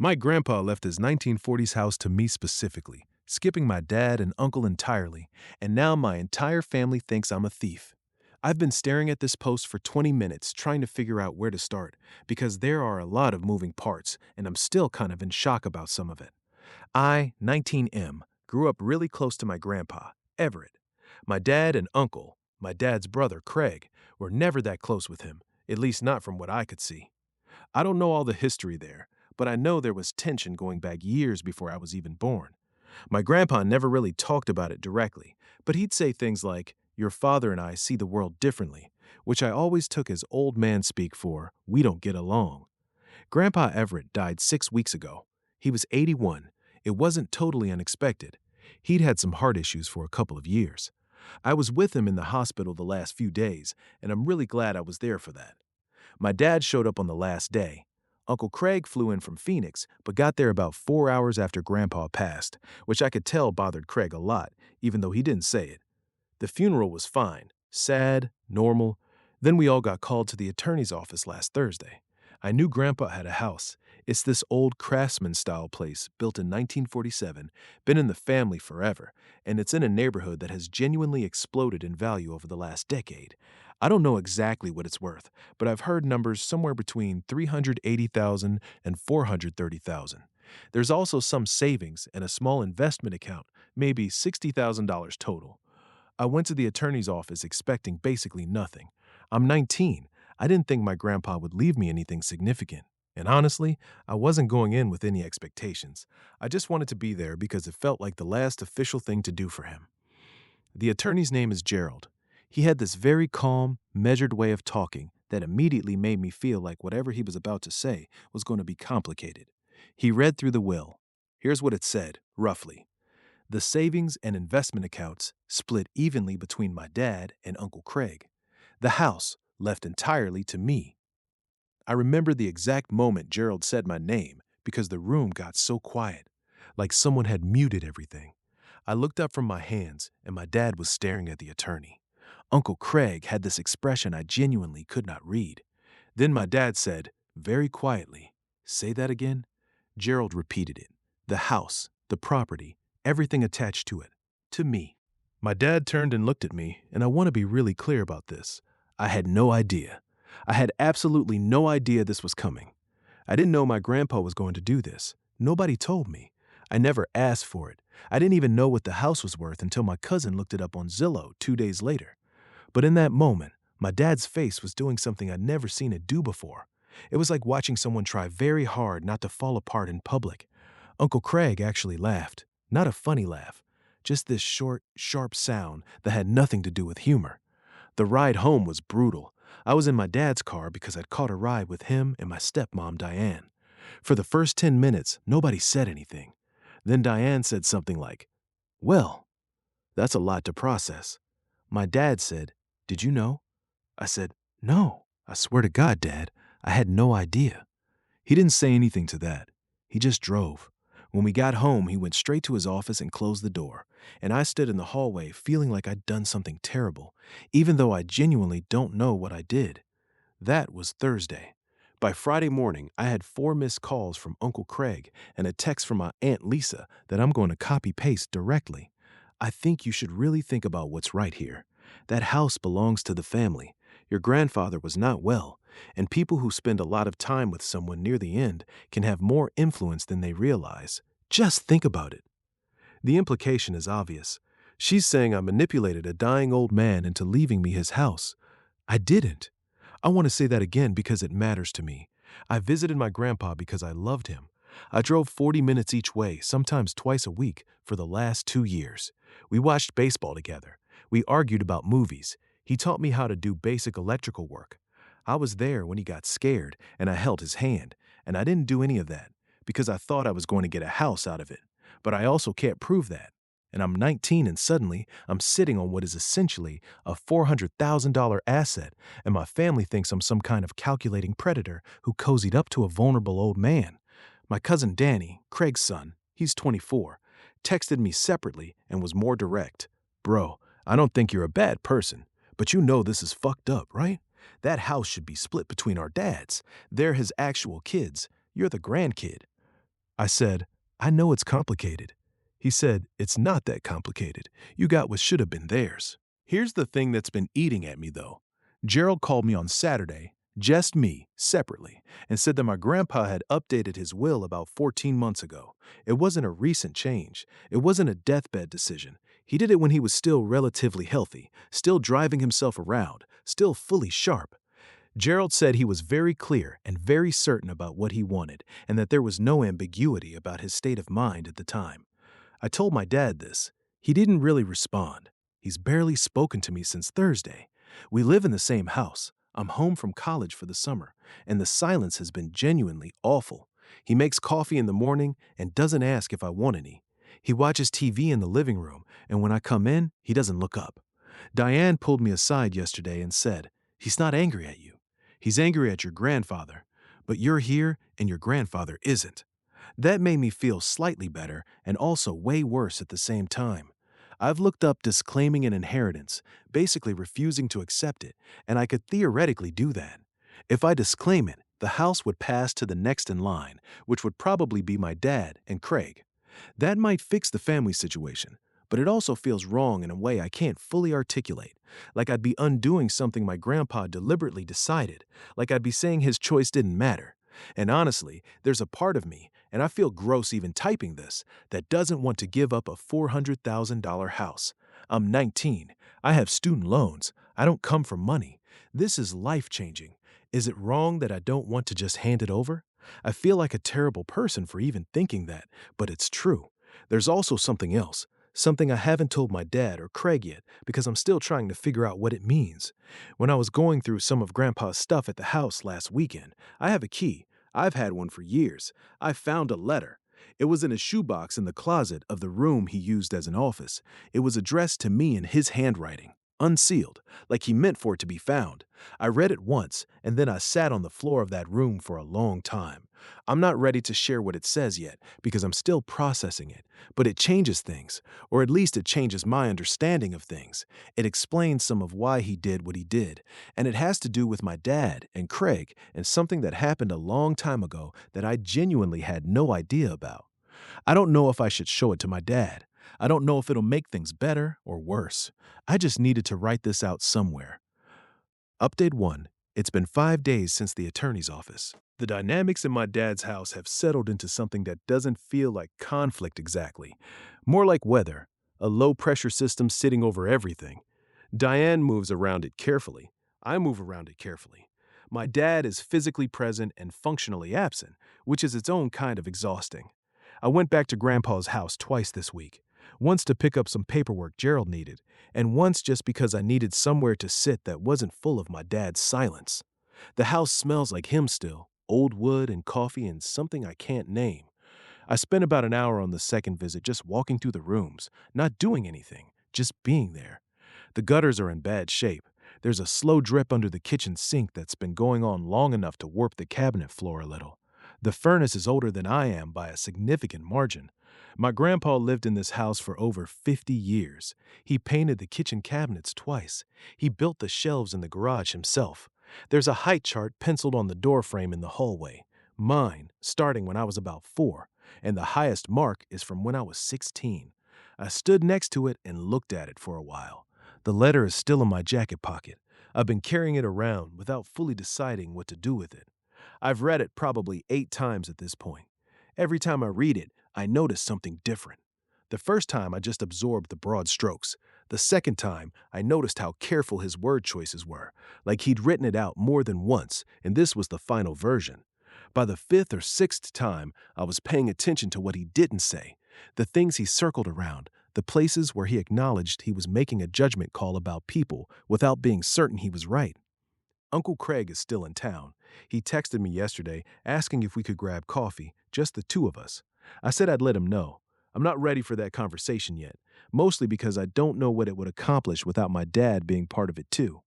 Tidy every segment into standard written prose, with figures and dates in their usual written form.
My grandpa left his 1940s house to me specifically, skipping my dad and uncle entirely, and now my entire family thinks I'm a thief. I've been staring at this post for 20 minutes trying to figure out where to start because there are a lot of moving parts and I'm still kind of in shock about some of it. I, 19M, grew up really close to my grandpa, Everett. My dad and uncle, my dad's brother, Craig, were never that close with him, at least not from what I could see. I don't know all the history there, but I know there was tension going back years before I was even born. My grandpa never really talked about it directly, but he'd say things like, "Your father and I see the world differently," which I always took as old man speak for, "We don't get along." Grandpa Everett died 6 weeks ago. He was 81. It wasn't totally unexpected. He'd had some heart issues for a couple of years. I was with him in the hospital the last few days, and I'm really glad I was there for that. My dad showed up on the last day. Uncle Craig flew in from Phoenix, but got there about 4 hours after Grandpa passed, which I could tell bothered Craig a lot, even though he didn't say it. The funeral was fine, sad, normal. Then we all got called to the attorney's office last Thursday. I knew Grandpa had a house. It's this old craftsman-style place built in 1947, been in the family forever, and it's in a neighborhood that has genuinely exploded in value over the last decade. I don't know exactly what it's worth, but I've heard numbers somewhere between 380,000 and 430,000. There's also some savings and a small investment account, maybe $60,000 total. I went to the attorney's office expecting basically nothing. I'm 19. I didn't think my grandpa would leave me anything significant. And honestly, I wasn't going in with any expectations. I just wanted to be there because it felt like the last official thing to do for him. The attorney's name is Gerald. He had this very calm, measured way of talking that immediately made me feel like whatever he was about to say was going to be complicated. He read through the will. Here's what it said, roughly. The savings and investment accounts split evenly between my dad and Uncle Craig. The house left entirely to me. I remember the exact moment Gerald said my name because the room got so quiet, like someone had muted everything. I looked up from my hands and my dad was staring at the attorney. Uncle Craig had this expression I genuinely could not read. Then my dad said, very quietly, "Say that again?" Gerald repeated it. The house, the property, everything attached to it. To me. My dad turned and looked at me, and I want to be really clear about this. I had no idea. I had absolutely no idea this was coming. I didn't know my grandpa was going to do this. Nobody told me. I never asked for it. I didn't even know what the house was worth until my cousin looked it up on Zillow 2 days later. But in that moment, my dad's face was doing something I'd never seen it do before. It was like watching someone try very hard not to fall apart in public. Uncle Craig actually laughed. Not a funny laugh. Just this short, sharp sound that had nothing to do with humor. The ride home was brutal. I was in my dad's car because I'd caught a ride with him and my stepmom, Diane. For the first 10 minutes, nobody said anything. Then Diane said something like, "Well, that's a lot to process." My dad said, "Did you know?" I said, "No, I swear to God, Dad, I had no idea." He didn't say anything to that. He just drove. When we got home, he went straight to his office and closed the door, and I stood in the hallway feeling like I'd done something terrible, even though I genuinely don't know what I did. That was Thursday. By Friday morning, I had 4 missed calls from Uncle Craig and a text from my Aunt Lisa that I'm going to copy-paste directly. I think you should really think about what's right here. That house belongs to the family. Your grandfather was not well, and people who spend a lot of time with someone near the end can have more influence than they realize. Just think about it. The implication is obvious. She's saying I manipulated a dying old man into leaving me his house. I didn't. I want to say that again because it matters to me. I visited my grandpa because I loved him. I drove 40 minutes each way, sometimes twice a week, for the last 2 years. We watched baseball together. We argued about movies. He taught me how to do basic electrical work. I was there when he got scared, and I held his hand, and I didn't do any of that because I thought I was going to get a house out of it. But I also can't prove that. And I'm 19 and suddenly I'm sitting on what is essentially a $400,000 asset, and my family thinks I'm some kind of calculating predator who cozied up to a vulnerable old man. My cousin Danny, Craig's son, he's 24, texted me separately and was more direct. "Bro, I don't think you're a bad person, but you know this is fucked up, right? That house should be split between our dads. They're his actual kids. You're the grandkid." I said, I know it's complicated. He said, it's not that complicated. You got what should have been theirs. Here's the thing that's been eating at me, though. Gerald called me on Saturday, just me, separately, and said that my grandpa had updated his will about 14 months ago. It wasn't a recent change. It wasn't a deathbed decision. He did it when he was still relatively healthy, still driving himself around, still fully sharp. Gerald said he was very clear and very certain about what he wanted, and that there was no ambiguity about his state of mind at the time. I told my dad this. He didn't really respond. He's barely spoken to me since Thursday. We live in the same house. I'm home from college for the summer, and the silence has been genuinely awful. He makes coffee in the morning and doesn't ask if I want any. He watches TV in the living room, and when I come in, he doesn't look up. Diane pulled me aside yesterday and said, he's not angry at you. He's angry at your grandfather, but you're here and your grandfather isn't. That made me feel slightly better and also way worse at the same time. I've looked up disclaiming an inheritance, basically refusing to accept it, and I could theoretically do that. If I disclaim it, the house would pass to the next in line, which would probably be my dad and Craig. That might fix the family situation, but it also feels wrong in a way I can't fully articulate, like I'd be undoing something my grandpa deliberately decided, like I'd be saying his choice didn't matter. And honestly, there's a part of me, and I feel gross even typing this, that doesn't want to give up a $400,000 house. I'm 19. I have student loans. I don't come from money. This is life-changing. Is it wrong that I don't want to just hand it over? I feel like a terrible person for even thinking that, but it's true. There's also something else, something I haven't told my dad or Craig yet because I'm still trying to figure out what it means. When I was going through some of Grandpa's stuff at the house last weekend, I have a key. I've had one for years. I found a letter. It was in a shoebox in the closet of the room he used as an office. It was addressed to me in his handwriting, unsealed, like he meant for it to be found. I read it once, and then I sat on the floor of that room for a long time. I'm not ready to share what it says yet because I'm still processing it, but it changes things, or at least it changes my understanding of things. It explains some of why he did what he did, and it has to do with my dad and Craig and something that happened a long time ago that I genuinely had no idea about. I don't know if I should show it to my dad. I don't know if it'll make things better or worse. I just needed to write this out somewhere. Update 1. It's been 5 days since the attorney's office. The dynamics in my dad's house have settled into something that doesn't feel like conflict exactly. More like weather, a low-pressure system sitting over everything. Diane moves around it carefully. I move around it carefully. My dad is physically present and functionally absent, which is its own kind of exhausting. I went back to Grandpa's house twice this week. Once to pick up some paperwork Gerald needed, and once just because I needed somewhere to sit that wasn't full of my dad's silence. The house smells like him still, old wood and coffee and something I can't name. I spent about an hour on the second visit just walking through the rooms, not doing anything, just being there. The gutters are in bad shape. There's a slow drip under the kitchen sink that's been going on long enough to warp the cabinet floor a little. The furnace is older than I am by a significant margin. My grandpa lived in this house for over 50 years. He painted the kitchen cabinets twice. He built the shelves in the garage himself. There's a height chart penciled on the doorframe in the hallway. Mine, starting when I was about 4, and the highest mark is from when I was 16. I stood next to it and looked at it for a while. The letter is still in my jacket pocket. I've been carrying it around without fully deciding what to do with it. I've read it probably 8 times at this point. Every time I read it, I notice something different. The first time, I just absorbed the broad strokes. The second time, I noticed how careful his word choices were, like he'd written it out more than once, and this was the final version. By the 5th or 6th time, I was paying attention to what he didn't say, the things he circled around, the places where he acknowledged he was making a judgment call about people without being certain he was right. Uncle Craig is still in town. He texted me yesterday asking if we could grab coffee, just the two of us. I said I'd let him know. I'm not ready for that conversation yet, mostly because I don't know what it would accomplish without my dad being part of it too.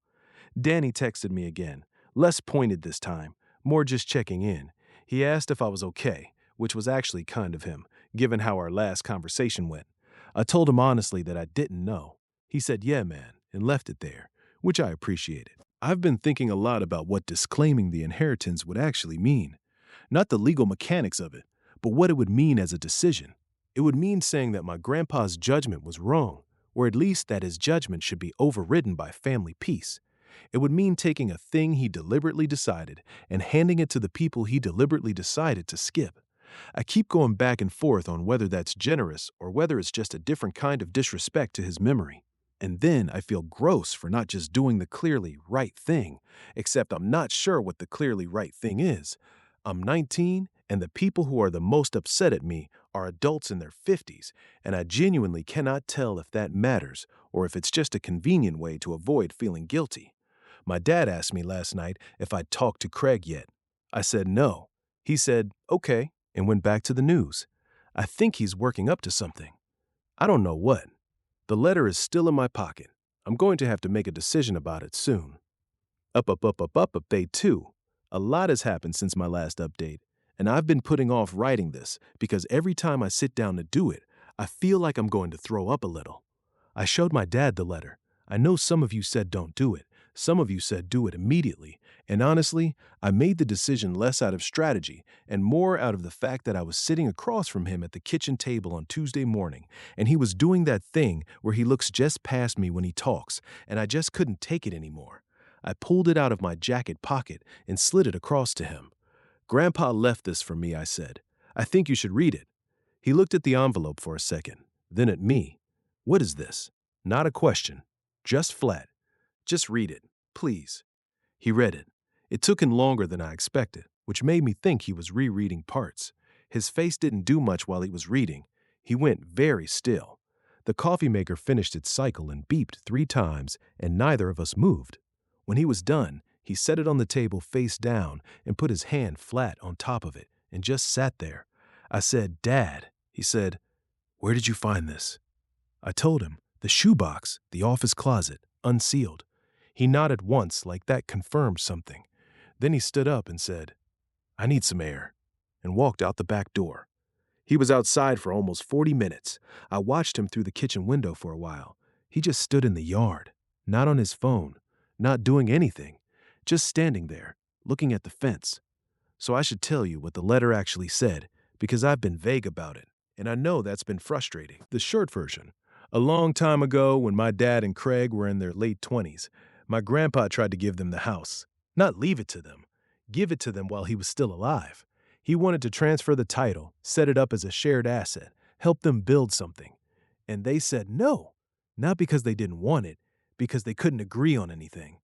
Danny texted me again, less pointed this time, more just checking in. He asked if I was okay, which was actually kind of him, given how our last conversation went. I told him honestly that I didn't know. He said, "Yeah, man," and left it there, which I appreciated. I've been thinking a lot about what disclaiming the inheritance would actually mean. Not the legal mechanics of it, but what it would mean as a decision. It would mean saying that my grandpa's judgment was wrong, or at least that his judgment should be overridden by family peace. It would mean taking a thing he deliberately decided and handing it to the people he deliberately decided to skip. I keep going back and forth on whether that's generous or whether it's just a different kind of disrespect to his memory. And then I feel gross for not just doing the clearly right thing, except I'm not sure what the clearly right thing is. I'm 19, and the people who are the most upset at me are adults in their 50s, and I genuinely cannot tell if that matters or if it's just a convenient way to avoid feeling guilty. My dad asked me last night if I'd talked to Craig yet. I said no. He said, okay, and went back to the news. I think he's working up to something. I don't know what. The letter is still in my pocket. I'm going to have to make a decision about it soon. Update 2. A lot has happened since my last update, and I've been putting off writing this because every time I sit down to do it, I feel like I'm going to throw up a little. I showed my dad the letter. I know some of you said don't do it. Some of you said do it immediately. And honestly, I made the decision less out of strategy and more out of the fact that I was sitting across from him at the kitchen table on Tuesday morning, and he was doing that thing where he looks just past me when he talks, and I just couldn't take it anymore. I pulled it out of my jacket pocket and slid it across to him. Grandpa left this for me, I said. I think you should read it. He looked at the envelope for a second, then at me. What is this? Not a question. Just flat. Just read it, please. He read it. It took him longer than I expected, which made me think he was rereading parts. His face didn't do much while he was reading. He went very still. The coffee maker finished its cycle and beeped 3 times, and neither of us moved. When he was done, he set it on the table face down and put his hand flat on top of it and just sat there. I said, Dad. He said, where did you find this? I told him, the shoebox, the office closet, unsealed. He nodded once like that confirmed something. Then he stood up and said, I need some air, and walked out the back door. He was outside for almost 40 minutes. I watched him through the kitchen window for a while. He just stood in the yard, not on his phone, not doing anything, just standing there, looking at the fence. So I should tell you what the letter actually said, because I've been vague about it, and I know that's been frustrating. The short version. A long time ago, when my dad and Craig were in their late 20s, my grandpa tried to give them the house. Not leave it to them. Give it to them while he was still alive. He wanted to transfer the title, set it up as a shared asset, help them build something. And they said no. Not because they didn't want it, because they couldn't agree on anything.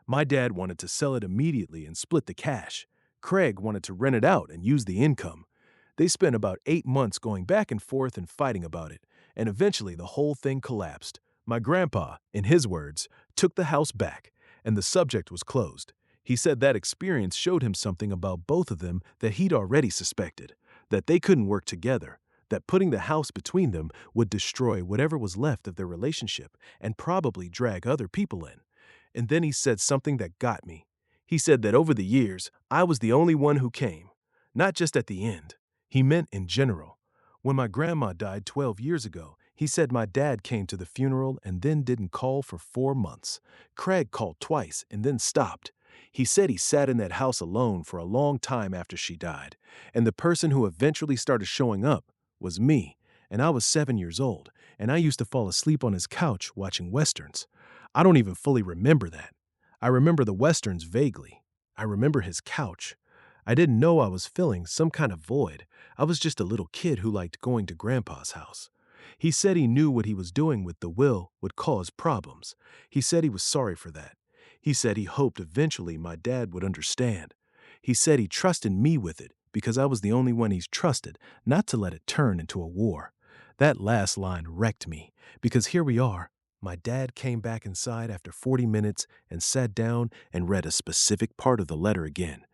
My dad wanted to sell it immediately and split the cash. Craig wanted to rent it out and use the income. They spent about 8 months going back and forth and fighting about it, and eventually the whole thing collapsed. My grandpa, in his words, took the house back, and the subject was closed. He said that experience showed him something about both of them that he'd already suspected, that they couldn't work together, that putting the house between them would destroy whatever was left of their relationship and probably drag other people in. And then he said something that got me. He said that over the years, I was the only one who came, not just at the end. He meant in general. When my grandma died 12 years ago, he said my dad came to the funeral and then didn't call for 4 months. Craig called twice and then stopped. He said he sat in that house alone for a long time after she died, and the person who eventually started showing up was me, and I was 7 years old, and I used to fall asleep on his couch watching westerns. I don't even fully remember that. I remember the westerns vaguely. I remember his couch. I didn't know I was filling some kind of void. I was just a little kid who liked going to Grandpa's house. He said he knew what he was doing with the will would cause problems. He said he was sorry for that. He said he hoped eventually my dad would understand. He said he trusted me with it because I was the only one he's trusted not to let it turn into a war. That last line wrecked me because here we are. My dad came back inside after 40 minutes and sat down and read a specific part of the letter again.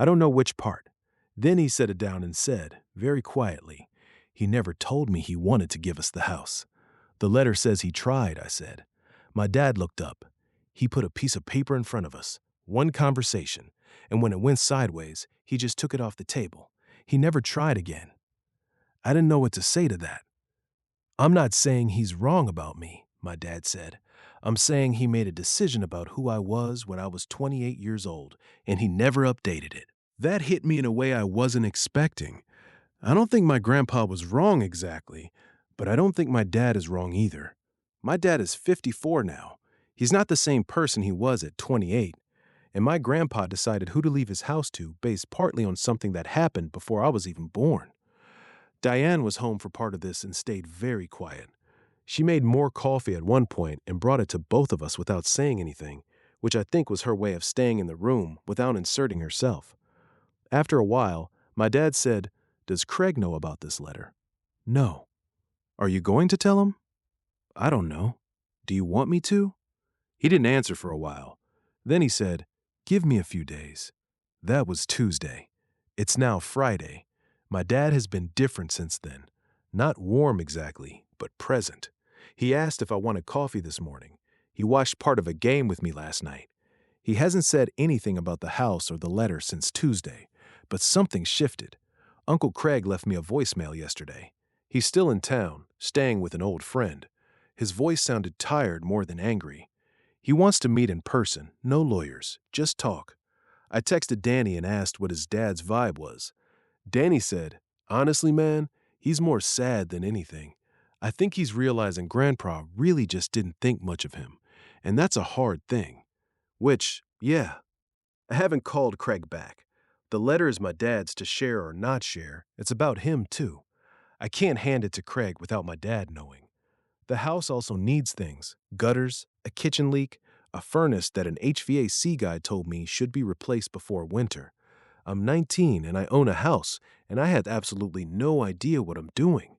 I don't know which part. Then he set it down and said, very quietly, he never told me he wanted to give us the house. The letter says he tried, I said. My dad looked up. He put a piece of paper in front of us, one conversation, and when it went sideways, he just took it off the table. He never tried again. I didn't know what to say to that. I'm not saying he's wrong about me, my dad said. I'm saying he made a decision about who I was when I was 28 years old, and he never updated it. That hit me in a way I wasn't expecting. I don't think my grandpa was wrong exactly, but I don't think my dad is wrong either. My dad is 54 now. He's not the same person he was at 28. And my grandpa decided who to leave his house to based partly on something that happened before I was even born. Diane was home for part of this and stayed very quiet. She made more coffee at one point and brought it to both of us without saying anything, which I think was her way of staying in the room without inserting herself. After a while, my dad said, "Does Craig know about this letter?" "No." "Are you going to tell him?" "I don't know. Do you want me to?" He didn't answer for a while. Then he said, "Give me a few days." That was Tuesday. It's now Friday. My dad has been different since then. Not warm exactly, but present. He asked if I wanted coffee this morning. He watched part of a game with me last night. He hasn't said anything about the house or the letter since Tuesday, but something shifted. Uncle Craig left me a voicemail yesterday. He's still in town, staying with an old friend. His voice sounded tired more than angry. He wants to meet in person, no lawyers, just talk. I texted Danny and asked what his dad's vibe was. Danny said, "Honestly, man, he's more sad than anything. I think he's realizing Grandpa really just didn't think much of him, and that's a hard thing." Which, yeah, I haven't called Craig back. The letter is my dad's to share or not share. It's about him, too. I can't hand it to Craig without my dad knowing. The house also needs things: gutters, a kitchen leak, a furnace that an HVAC guy told me should be replaced before winter. I'm 19 and I own a house, and I had absolutely no idea what I'm doing.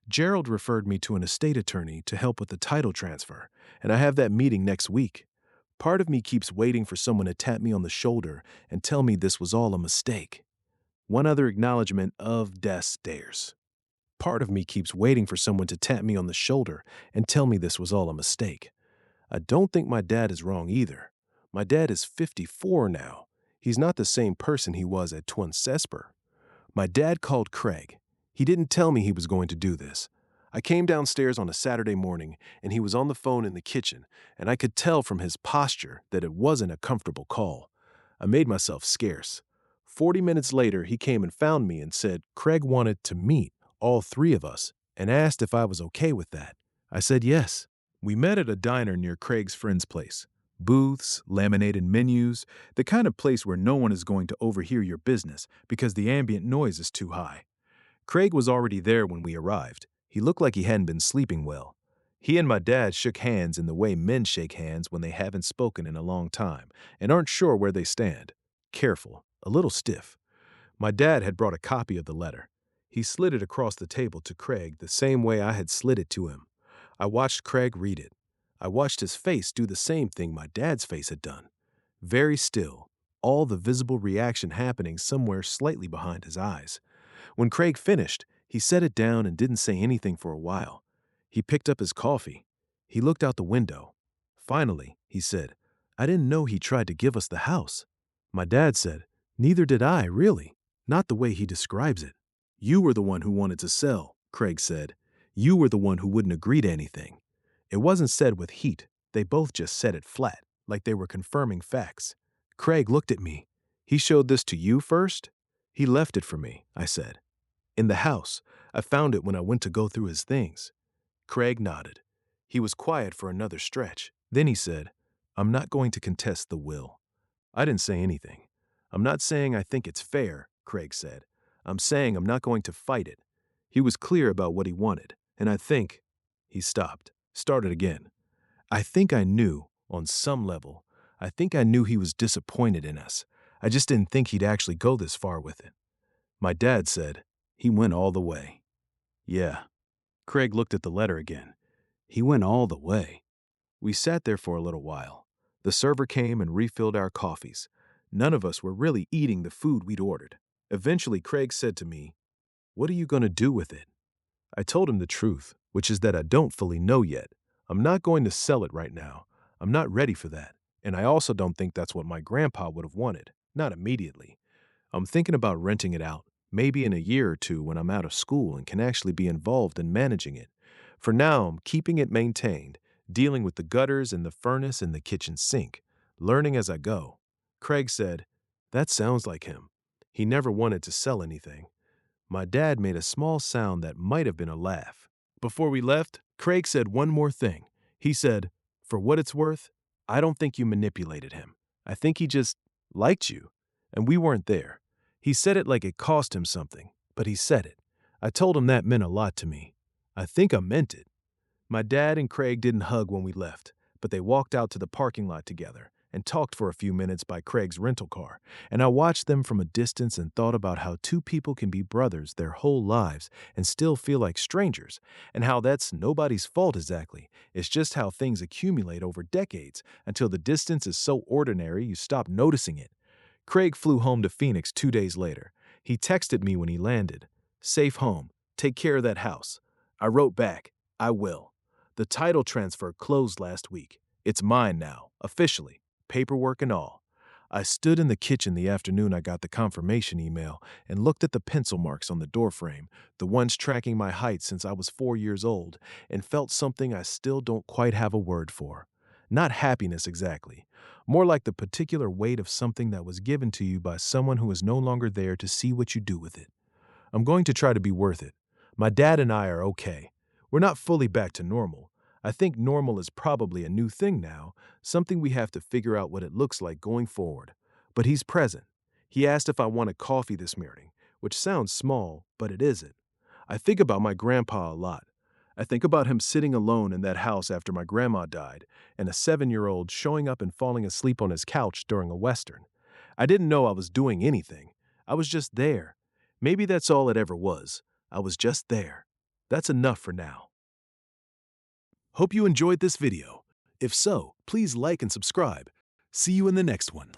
Gerald referred me to an estate attorney to help with the title transfer, and I have that meeting next week. Part of me keeps waiting for someone to tap me on the shoulder and tell me this was all a mistake. One other acknowledgement of death stares. Part of me keeps waiting for someone to tap me on the shoulder and tell me this was all a mistake. I don't think my dad is wrong either. My dad is 54 now. He's not the same person he was at Twin Sesper. My dad called Craig. He didn't tell me he was going to do this. I came downstairs on a Saturday morning, and he was on the phone in the kitchen, and I could tell from his posture that it wasn't a comfortable call. I made myself scarce. 40 minutes later, he came and found me and said Craig wanted to meet all three of us and asked if I was okay with that. I said yes. We met at a diner near Craig's friend's place. Booths, laminated menus, the kind of place where no one is going to overhear your business because the ambient noise is too high. Craig was already there when we arrived. He looked like he hadn't been sleeping well. He and my dad shook hands in the way men shake hands when they haven't spoken in a long time and aren't sure where they stand. Careful, a little stiff. My dad had brought a copy of the letter. He slid it across the table to Craig the same way I had slid it to him. I watched Craig read it. I watched his face do the same thing my dad's face had done. Very still, all the visible reaction happening somewhere slightly behind his eyes. When Craig finished, he set it down and didn't say anything for a while. He picked up his coffee. He looked out the window. Finally, he said, "I didn't know he tried to give us the house." My dad said, "Neither did I, really. Not the way he describes it." "You were the one who wanted to sell," Craig said. "You were the one who wouldn't agree to anything." It wasn't said with heat. They both just said it flat, like they were confirming facts. Craig looked at me. "He showed this to you first?" "He left it for me," I said. "In the house. I found it when I went to go through his things." Craig nodded. He was quiet for another stretch. Then he said, "I'm not going to contest the will." I didn't say anything. "I'm not saying I think it's fair," Craig said. "I'm saying I'm not going to fight it." He was clear about what he wanted, and I think— He stopped, started again. "I think I knew, on some level. I think I knew he was disappointed in us. I just didn't think he'd actually go this far with it." My dad said, "He went all the way." "Yeah." Craig looked at the letter again. "He went all the way." We sat there for a little while. The server came and refilled our coffees. None of us were really eating the food we'd ordered. Eventually, Craig said to me, "What are you going to do with it?" I told him the truth, which is that I don't fully know yet. I'm not going to sell it right now. I'm not ready for that. And I also don't think that's what my grandpa would have wanted, not immediately. I'm thinking about renting it out, maybe in a year or two when I'm out of school and can actually be involved in managing it. For now, I'm keeping it maintained, dealing with the gutters and the furnace and the kitchen sink, learning as I go. Craig said, "That sounds like him. He never wanted to sell anything." My dad made a small sound that might have been a laugh. Before we left, Craig said one more thing. He said, "For what it's worth, I don't think you manipulated him. I think he just liked you, and we weren't there." He said it like it cost him something, but he said it. I told him that meant a lot to me. I think I meant it. My dad and Craig didn't hug when we left, but they walked out to the parking lot together and talked for a few minutes by Craig's rental car, and I watched them from a distance and thought about how two people can be brothers their whole lives and still feel like strangers, and how that's nobody's fault exactly. It's just how things accumulate over decades until the distance is so ordinary you stop noticing it. Craig flew home to Phoenix 2 days later. He texted me when he landed, "Safe home. Take care of that house." I wrote back, "I will." The title transfer closed last week. It's mine now, officially, paperwork and all. I stood in the kitchen the afternoon I got the confirmation email and looked at the pencil marks on the doorframe, the ones tracking my height since I was 4 years old, and felt something I still don't quite have a word for. Not happiness exactly, more like the particular weight of something that was given to you by someone who is no longer there to see what you do with it. I'm going to try to be worth it. My dad and I are okay. We're not fully back to normal. I think normal is probably a new thing now, something we have to figure out what it looks like going forward. But he's present. He asked if I wanted coffee this morning, which sounds small, but it isn't. I think about my grandpa a lot. I think about him sitting alone in that house after my grandma died, and a 7-year-old showing up and falling asleep on his couch during a Western. I didn't know I was doing anything. I was just there. Maybe that's all it ever was. I was just there. That's enough for now. Hope you enjoyed this video. If so, please like and subscribe. See you in the next one.